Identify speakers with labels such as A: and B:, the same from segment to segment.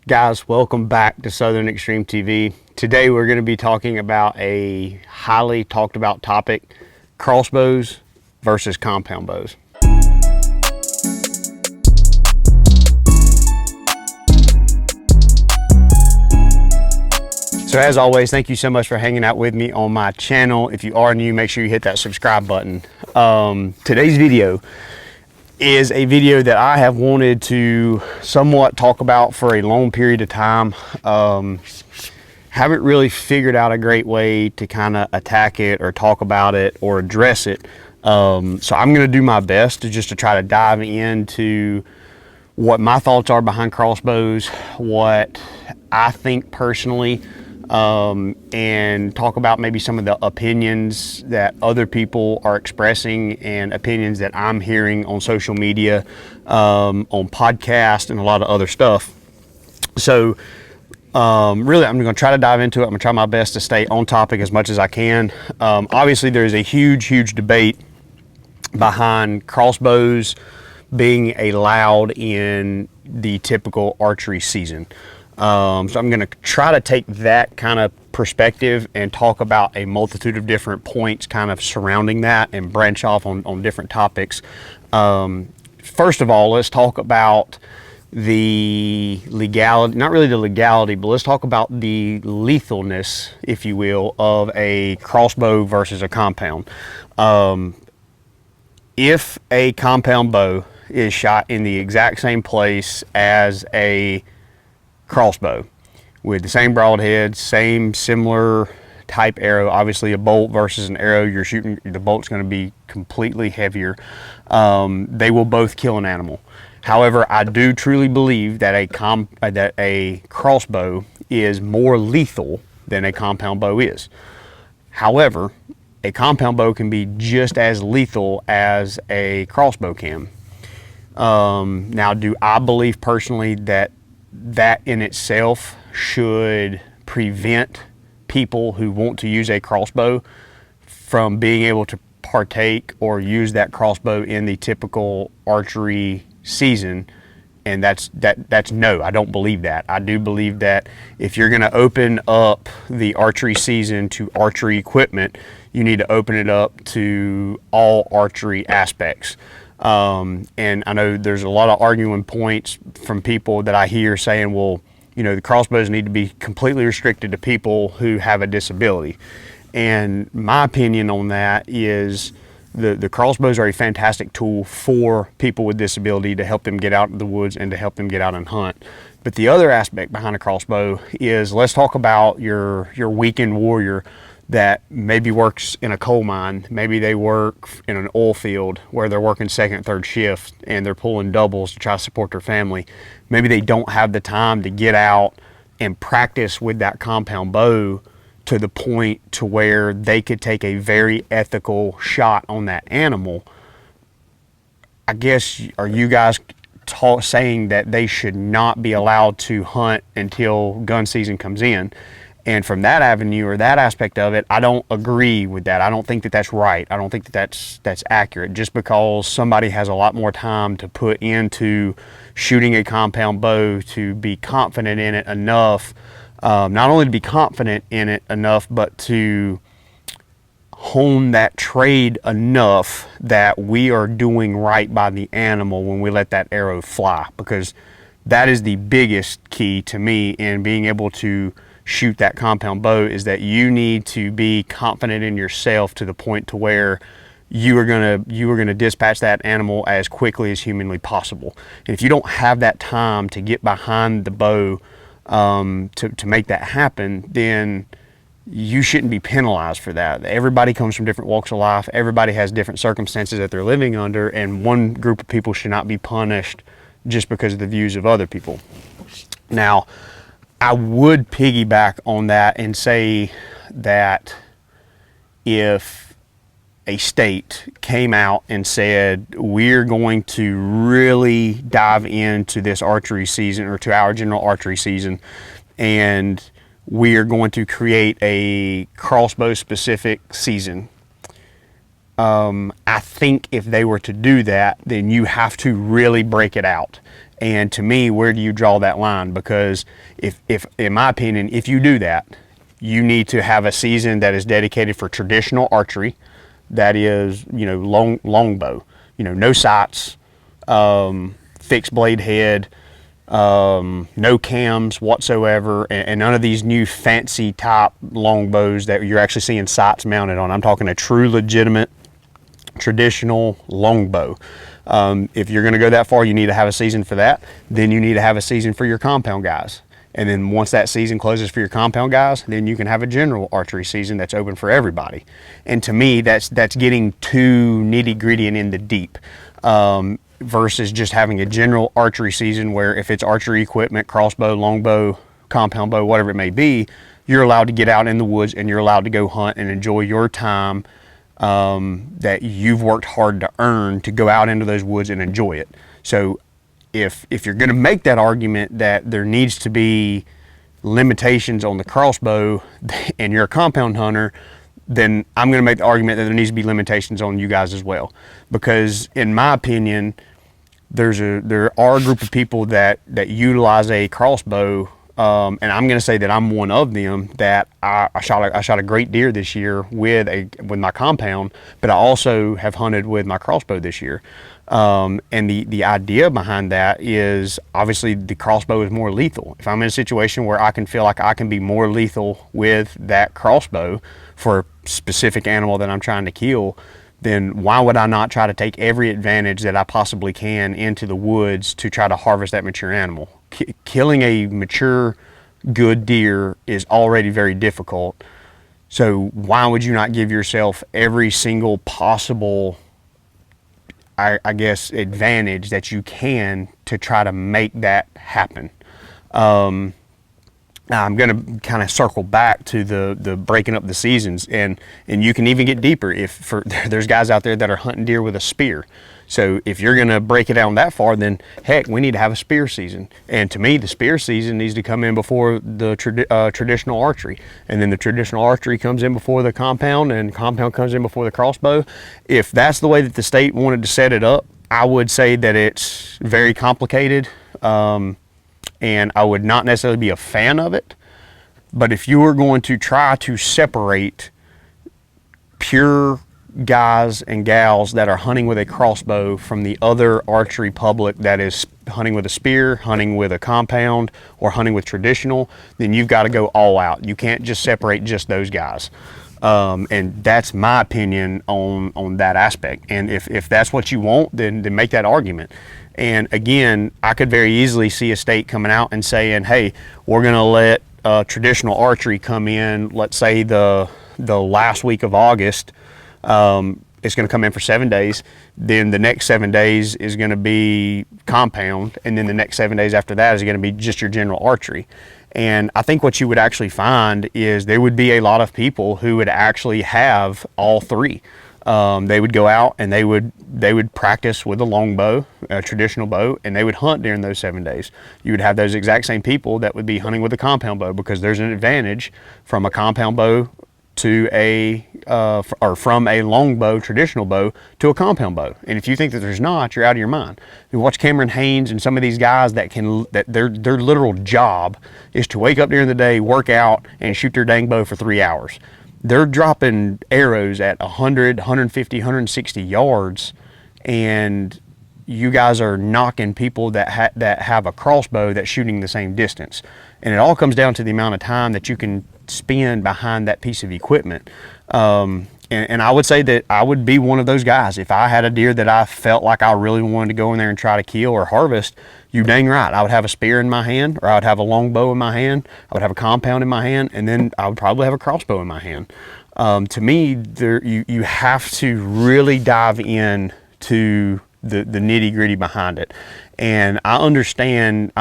A: Guys, welcome back to Southern Extreme TV. Today we're going to be talking about a highly talked about topic, crossbows versus compound bows. So as always, thank you so much for hanging out with me on my channel. If you are new, make sure you hit that subscribe button. Today's video is a video that I have wanted to somewhat talk about for a long period of time. Haven't really figured out a great way to kind of attack it or talk about it or address it. So I'm going to do my best to try to dive into what my thoughts are behind crossbows, what I think personally, and talk about maybe some of the opinions that other people are expressing and opinions that I'm hearing on social media, on podcasts and a lot of other stuff. So really, I'm going to try to dive into it. I'm going to try my best to stay on topic as much as I can. Obviously, there's a huge debate behind crossbows being allowed in the typical archery season. So I'm going to try to take that kind of perspective and talk about a multitude of different points kind of surrounding that and branch off on different topics. First of all, let's talk about the legality, not really the legality, but let's talk about the lethalness, if you will, of a crossbow versus a compound. If a compound bow is shot in the exact same place as a crossbow with the same broadhead, same similar type arrow, obviously a bolt versus an arrow, you're shooting, the bolt's going to be completely heavier. They will both kill an animal. However, I do truly believe that a crossbow is more lethal than a compound bow is. However, a compound bow can be just as lethal as a crossbow can. Now, do I believe personally that in itself should prevent people who want to use a crossbow from being able to partake or use that crossbow in the typical archery season? And that's no, I don't believe that. I do believe that if you're going to open up the archery season to archery equipment, you need to open it up to all archery aspects. And I know there's a lot of arguing points from people that I hear saying, well, you know, the crossbows need to be completely restricted to people who have a disability. And my opinion on that is the crossbows are a fantastic tool for people with disability to help them get out of the woods and to help them get out and hunt. But the other aspect behind a crossbow is, let's talk about your weekend warrior that maybe works in a coal mine. Maybe they work in an oil field where they're working second, third shift and they're pulling doubles to try to support their family. Maybe they don't have the time to get out and practice with that compound bow to the point to where they could take a very ethical shot on that animal. I guess, are you guys saying that they should not be allowed to hunt until gun season comes in? And from that avenue or that aspect of it, I don't agree with that. I don't think that that's right. I don't think that that's accurate. Just because somebody has a lot more time to put into shooting a compound bow to be confident in it enough, not only to be confident in it enough, but to hone that trade enough that we are doing right by the animal when we let that arrow fly. Because that is the biggest key to me in being able to shoot that compound bow, is that you need to be confident in yourself to the point to where you are gonna dispatch that animal as quickly as humanly possible. And if you don't have that time to get behind the bow to make that happen, then you shouldn't be penalized for that. Everybody comes from different walks of life. Everybody has different circumstances that they're living under, and one group of people should not be punished just because of the views of other people. Now, I would piggyback on that and say that if a state came out and said, we're going to really dive into this archery season, or to our general archery season, and we are going to create a crossbow specific season, I think if they were to do that, then you have to really break it out. And to me, where do you draw that line? Because if in my opinion, if you do that, you need to have a season that is dedicated for traditional archery. That is, longbow, no sights, fixed blade head, no cams whatsoever, and none of these new fancy type longbows that you're actually seeing sights mounted on. I'm talking a true legitimate traditional longbow. If you're going to go that far, you need to have a season for that. Then you need to have a season for your compound guys. And then once that season closes for your compound guys, then you can have a general archery season that's open for everybody. And to me, that's getting too nitty gritty and in the deep, versus just having a general archery season where if it's archery equipment, crossbow, longbow, compound bow, whatever it may be, you're allowed to get out in the woods and you're allowed to go hunt and enjoy your time that you've worked hard to earn, to go out into those woods and enjoy it. So if you're going to make that argument that there needs to be limitations on the crossbow and you're a compound hunter, then I'm going to make the argument that there needs to be limitations on you guys as well. Because in my opinion, there are a group of people that utilize a crossbow, and I'm going to say that I'm one of them. That I shot a great deer this year with my compound, but I also have hunted with my crossbow this year. And the idea behind that is obviously the crossbow is more lethal. If I'm in a situation where I can feel like I can be more lethal with that crossbow for a specific animal that I'm trying to kill, then why would I not try to take every advantage that I possibly can into the woods to try to harvest that mature animal? Killing a mature, good deer is already very difficult. So why would you not give yourself every single possible, I guess, advantage that you can to try to make that happen? Now I'm going to kind of circle back to the breaking up the seasons, and you can even get deeper there's guys out there that are hunting deer with a spear. So if you're going to break it down that far, then heck, we need to have a spear season. And to me, the spear season needs to come in before the traditional archery, and then the traditional archery comes in before the compound, and compound comes in before the crossbow. If that's the way that the state wanted to set it up, I would say that it's very complicated. And I would not necessarily be a fan of it. But if you were going to try to separate pure guys and gals that are hunting with a crossbow from the other archery public that is hunting with a spear, hunting with a compound, or hunting with traditional, then you've got to go all out. You can't just separate just those guys. And that's my opinion on that aspect. And if that's what you want, then make that argument. And again, I could very easily see a state coming out and saying, hey, we're going to let traditional archery come in, let's say the last week of August. It's going to come in for 7 days. Then the next 7 days is going to be compound. And then the next 7 days after that is going to be just your general archery. And I think what you would actually find is there would be a lot of people who would actually have all three. They would go out and they would practice with a longbow, a traditional bow, and they would hunt during those 7 days. You would have those exact same people that would be hunting with a compound bow, because there's an advantage from a compound bow to or from a longbow, traditional bow, to a compound bow. And if you think that there's not, you're out of your mind. You watch Cameron Haynes and some of these guys that their literal job is to wake up during the day, work out, and shoot their dang bow for 3 hours. They're dropping arrows at 100, 150, 160 yards, and you guys are knocking people that have a crossbow that's shooting the same distance. And it all comes down to the amount of time that you can spend behind that piece of equipment. And I would say that I would be one of those guys. If I had a deer that I felt like I really wanted to go in there and try to kill or harvest, you dang right, I would have a spear in my hand, or I would have a longbow in my hand, I would have a compound in my hand, and then I would probably have a crossbow in my hand. To me, you have to really dive in to the nitty gritty behind it. And I understand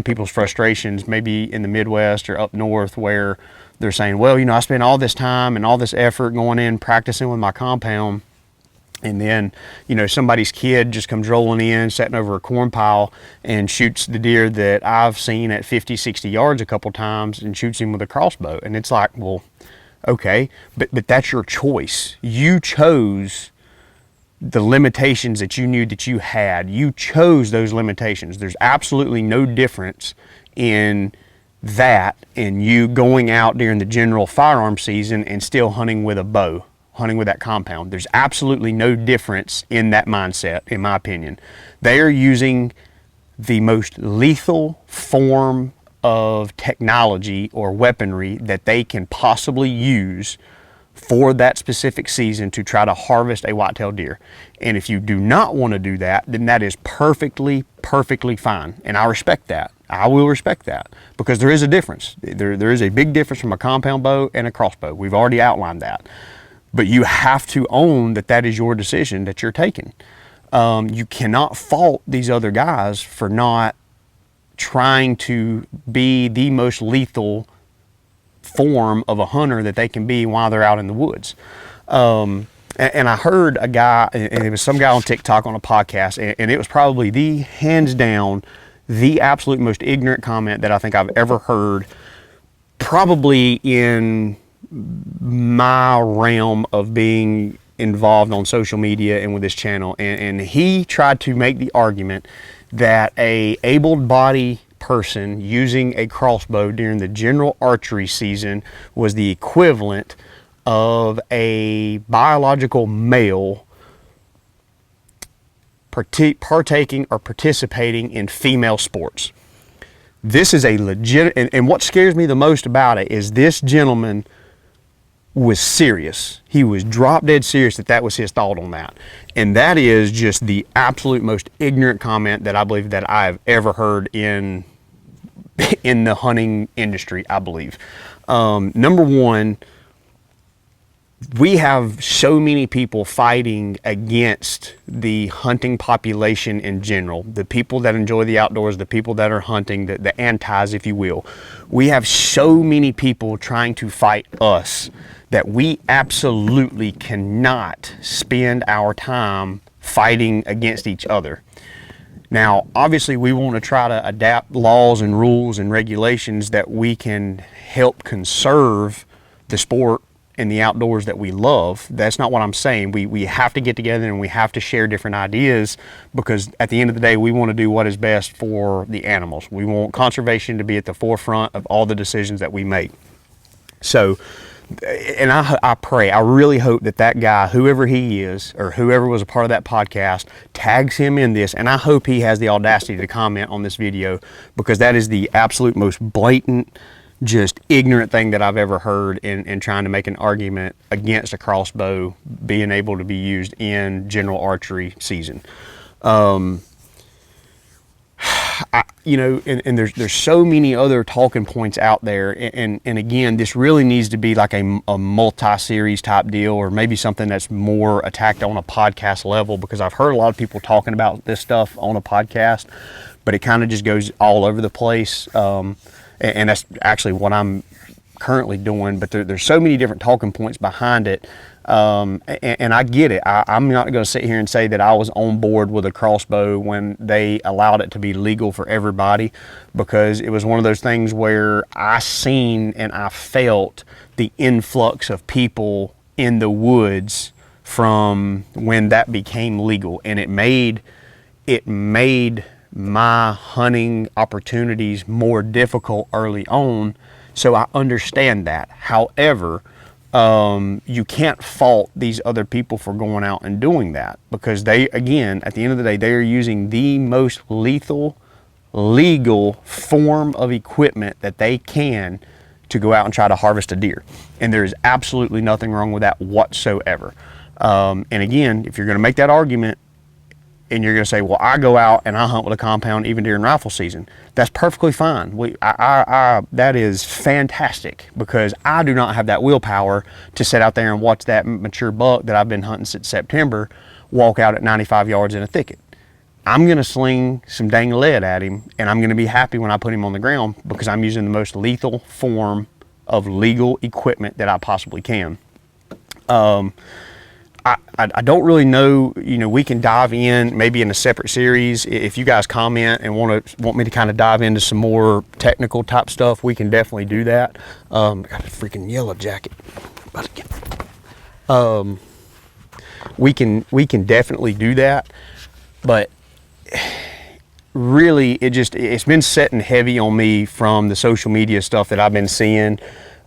A: people's frustrations, maybe in the Midwest or up north, where they're saying, well, I spent all this time and all this effort going in practicing with my compound, and then somebody's kid just comes rolling in, sitting over a corn pile, and shoots the deer that I've seen at 50, 60 yards a couple times, and shoots him with a crossbow. And it's like, well, okay, but that's your choice. You chose the limitations that you knew that you had. You chose those limitations. There's absolutely no difference in that and you going out during the general firearm season and still hunting with a bow, hunting with that compound. There's absolutely no difference in that mindset, in my opinion. They are using the most lethal form of technology or weaponry that they can possibly use for that specific season to try to harvest a white-tailed deer. And if you do not want to do that, then that is perfectly fine. And I respect that. I will respect that, because there is a difference. There is a big difference from a compound bow and a crossbow. We've already outlined that. But you have to own that that is your decision that you're taking. You cannot fault these other guys for not trying to be the most lethal form of a hunter that they can be while they're out in the woods. And I heard a guy, and it was some guy on TikTok on a podcast, and it was probably the hands down, the absolute most ignorant comment that I think I've ever heard, probably in my realm of being involved on social media and with this channel. And he tried to make the argument that a able-bodied person using a crossbow during the general archery season was the equivalent of a biological male partaking or participating in female sports. This is a legit, and what scares me the most about it is this gentleman was serious. He was drop dead serious that was his thought on that. And that is just the absolute most ignorant comment that I believe that I've ever heard in the hunting industry, I believe. Number one, we have so many people fighting against the hunting population in general, the people that enjoy the outdoors, the people that are hunting, the antis, if you will. We have so many people trying to fight us that we absolutely cannot spend our time fighting against each other. Now, obviously, we want to try to adapt laws and rules and regulations that we can help conserve the sport and the outdoors that we love. That's not what I'm saying. We have to get together and we have to share different ideas, because at the end of the day, we want to do what is best for the animals. We want conservation to be at the forefront of all the decisions that we make. So, and I pray, I really hope that that guy, whoever he is, or whoever was a part of that podcast, tags him in this, and I hope he has the audacity to comment on this video, because that is the absolute most blatant, just ignorant thing that I've ever heard in trying to make an argument against a crossbow being able to be used in general archery season. You know, and there's so many other talking points out there, and again, this really needs to be like a multi-series type deal, or maybe something that's more attacked on a podcast level, because I've heard a lot of people talking about this stuff on a podcast, but it kind of just goes all over the place, and that's actually what I'm currently doing. But there's so many different talking points behind it. And I get it. I'm not going to sit here and say that I was on board with a crossbow when they allowed it to be legal for everybody, because it was one of those things where I seen and I felt the influx of people in the woods from when that became legal, and it made my hunting opportunities more difficult early on. So I understand that. However, you can't fault these other people for going out and doing that, because they, again, at the end of the day, they are using the most lethal, legal form of equipment that they can to go out and try to harvest a deer. And there is absolutely nothing wrong with that whatsoever. And again, if you're going to make that argument, and you're going to say, well, I go out and I hunt with a compound even during rifle season, that's perfectly fine. That is fantastic, because I do not have that willpower to sit out there and watch that mature buck that I've been hunting since September walk out at 95 yards in a thicket. I'm going to sling some dang lead at him, and I'm going to be happy when I put him on the ground, because I'm using the most lethal form of legal equipment that I possibly can. I don't really know, you know, we can dive in maybe in a separate series. If you guys comment and want me to kind of dive into some more technical type stuff, we can definitely do that. I got a freaking yellow jacket. we can definitely do that. But really, it's been setting heavy on me from the social media stuff that I've been seeing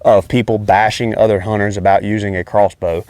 A: of people bashing other hunters about using a crossbow.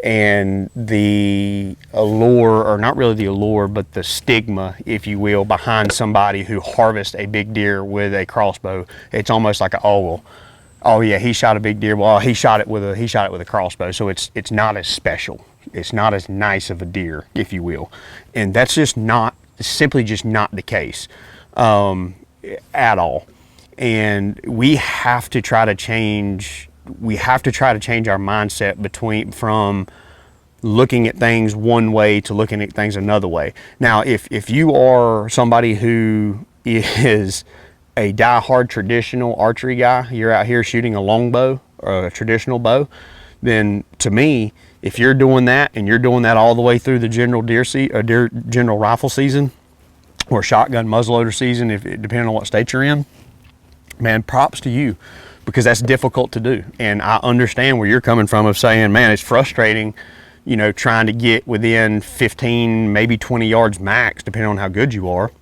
A: And the allure, or not really the allure, but the stigma, if you will, behind somebody who harvests a big deer with a crossbow. It's almost like oh yeah, he shot a big deer. Well, he shot it with a crossbow, so it's not as special. It's not as nice of a deer, if you will. And that's simply just not the case at all. And we have to try to change our mindset from looking at things one way to looking at things another way. Now, if you are somebody who is a die-hard traditional archery guy, you're out here shooting a longbow or a traditional bow, then to me, if you're doing that and you're doing that all the way through the general general rifle season or shotgun muzzleloader season, depending on what state you're in, man, props to you, because that's difficult to do. And I understand where you're coming from of saying, man, it's frustrating, trying to get within 15, maybe 20 yards max, depending on how good you are,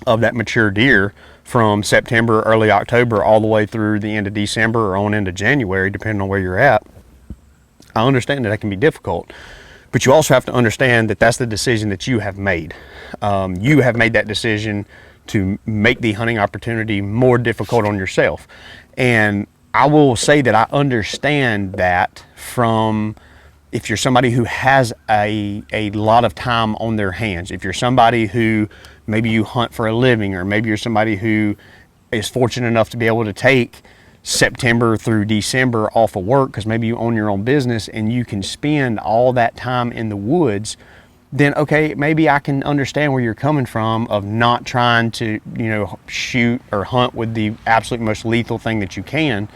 A: of that mature deer from September, early October, all the way through the end of December or on into January, depending on where you're at. I understand that can be difficult, but you also have to understand that that's the decision that you have made. You have made that decision to make the hunting opportunity more difficult on yourself. And I will say that I understand that from, if you're somebody who has a lot of time on their hands, if you're somebody who maybe you hunt for a living, or maybe you're somebody who is fortunate enough to be able to take September through December off of work because maybe you own your own business and you can spend all that time in the woods, then okay, maybe I can understand where you're coming from of not trying to, shoot or hunt with the absolute most lethal thing that you can.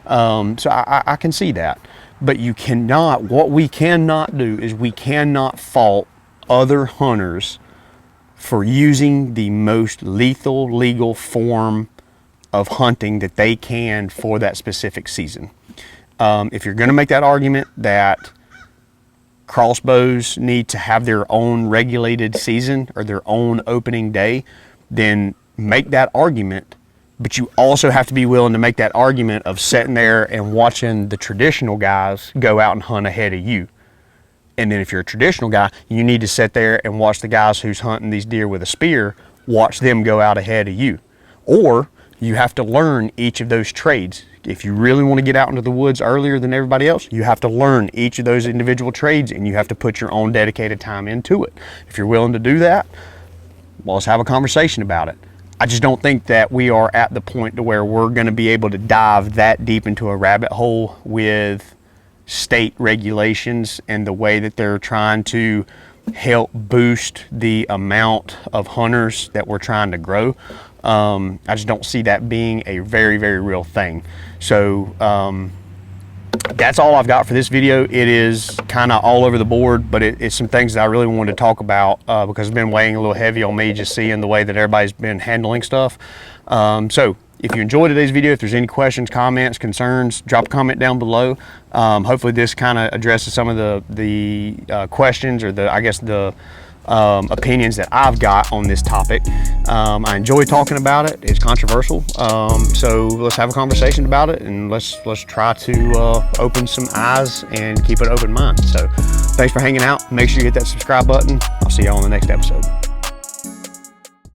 A: So I can see that. But what we cannot do is we cannot fault other hunters for using the most lethal legal form of hunting that they can for that specific season. If you're going to make that argument that crossbows need to have their own regulated season or their own opening day, then make that argument. But you also have to be willing to make that argument of sitting there and watching the traditional guys go out and hunt ahead of you. And then if you're a traditional guy, you need to sit there and watch the guys who's hunting these deer with a spear, watch them go out ahead of you. Or you have to learn each of those trades. If you really want to get out into the woods earlier than everybody else, you have to learn each of those individual trades, and you have to put your own dedicated time into it. If you're willing to do that, well, let's have a conversation about it. I just don't think that we are at the point to where we're going to be able to dive that deep into a rabbit hole with state regulations and the way that they're trying to help boost the amount of hunters that we're trying to grow. I just don't see that being a very, very real thing. So that's all I've got for this video. It is kind of all over the board, but it's some things that I really wanted to talk about because it's been weighing a little heavy on me just seeing the way that everybody's been handling stuff. So if you enjoyed today's video, if there's any questions, comments, concerns, drop a comment down below. Hopefully this kind of addresses some of the questions or the opinions that I've got on this topic. I enjoy talking about it. It's controversial, so let's have a conversation about it, and let's try to open some eyes and keep an open mind. So thanks for hanging out. Make sure you hit that subscribe button. I'll see y'all on the next episode.